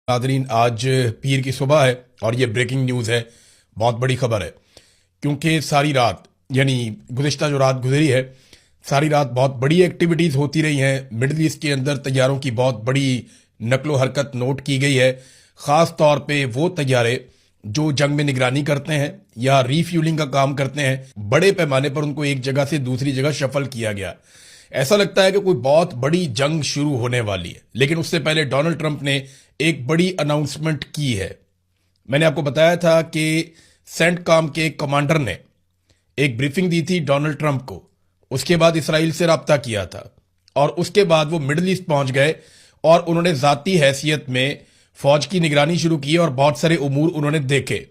ناظرین، آج پیر کی صبح ہے اور یہ بریکنگ نیوز ہے، بہت بڑی خبر ہے کیونکہ ساری رات یعنی گزشتہ جو رات گزری ہے، ساری رات بہت بڑی ایکٹیویٹیز ہوتی رہی ہیں مڈل ایسٹ کے اندر۔ طیاروں کی بہت بڑی نقل و حرکت نوٹ کی گئی ہے، خاص طور پہ وہ طیارے جو جنگ میں نگرانی کرتے ہیں یا ری فیولنگ کا کام کرتے ہیں، بڑے پیمانے پر ان کو ایک جگہ سے دوسری جگہ شفل کیا گیا۔ ایسا لگتا ہے کہ کوئی بہت بڑی جنگ شروع ہونے والی ہے، لیکن اس سے پہلے ڈونلڈ ٹرمپ نے ایک بڑی اناؤنسمنٹ کی ہے۔ میں نے آپ کو بتایا تھا کہ سینٹ کام کے ایک کمانڈر نے ایک بریفنگ دی تھی ڈونلڈ ٹرمپ کو، اس کے بعد اسرائیل سے رابطہ کیا تھا اور اس کے بعد وہ مڈل ایسٹ پہنچ گئے اور انہوں نے ذاتی حیثیت میں فوج کی نگرانی شروع کی اور بہت سارے امور انہوں نے دیکھے۔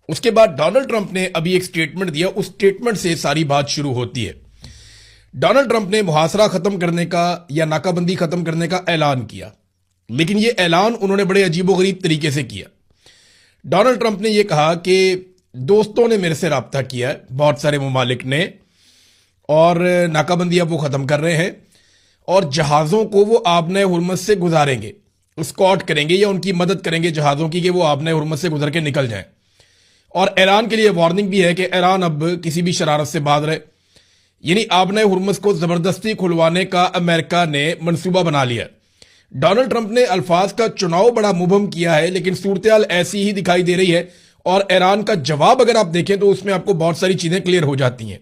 اس کے بعد ڈونلڈ ٹرمپ نے ابھی ایک سٹیٹمنٹ دیا، اس سٹیٹمنٹ سے ساری بات شروع ہوتی ہے۔ ڈونلڈ ٹرمپ نے محاصرہ ختم کرنے کا یا ناکہ بندی ختم کرنے کا اعلان کیا، لیکن یہ اعلان انہوں نے بڑے عجیب و غریب طریقے سے کیا۔ ڈونلڈ ٹرمپ نے یہ کہا کہ دوستوں نے میرے سے رابطہ کیا ہے، بہت سارے ممالک نے، اور ناکہ بندی اب وہ ختم کر رہے ہیں اور جہازوں کو وہ آبنۂ حرمت سے گزاریں گے، اسکارٹ کریں گے یا ان کی مدد کریں گے جہازوں کی کہ وہ آبنۂ حرمت سے گزر کے نکل جائیں۔ اور ایران کے لیے وارننگ بھی ہے کہ ایران اب کسی بھی شرارت سے باز رہے، یعنی آبنۂ حرمت کو زبردستی کھلوانے کا امریکہ نے منصوبہ بنا لیا۔ ڈونلڈ ٹرمپ نے الفاظ کا چناؤ بڑا مبہم کیا ہے، لیکن صورتحال ایسی ہی دکھائی دے رہی ہے، اور ایران کا جواب اگر آپ دیکھیں تو اس میں آپ کو بہت ساری چیزیں کلیئر ہو جاتی ہیں۔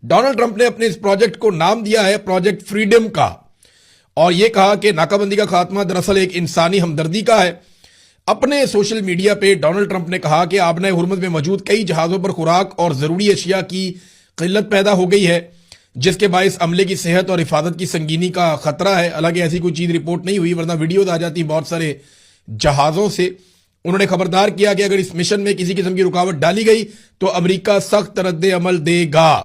ڈونلڈ ٹرمپ نے اپنے اس پروجیکٹ کو نام دیا ہے پروجیکٹ فریڈم کا، اور یہ کہا کہ ناکہ بندی کا خاتمہ دراصل ایک انسانی ہمدردی کا ہے۔ اپنے سوشل میڈیا پہ ڈونلڈ ٹرمپ نے کہا کہ آبنۂ حرمت میں موجود کئی جہازوں پر خوراک اور ضروری اشیاء کی قلت پیدا ہو گئی ہے، جس کے باعث عملے کی صحت اور حفاظت کی سنگینی کا خطرہ ہے۔ حالانکہ ایسی کوئی چیز رپورٹ نہیں ہوئی، ورنہ ویڈیوز آ جاتی بہت سارے جہازوں سے۔ انہوں نے خبردار کیا کہ اگر اس مشن میں کسی قسم کی رکاوٹ ڈالی گئی تو امریکہ سخت رد عمل دے گا۔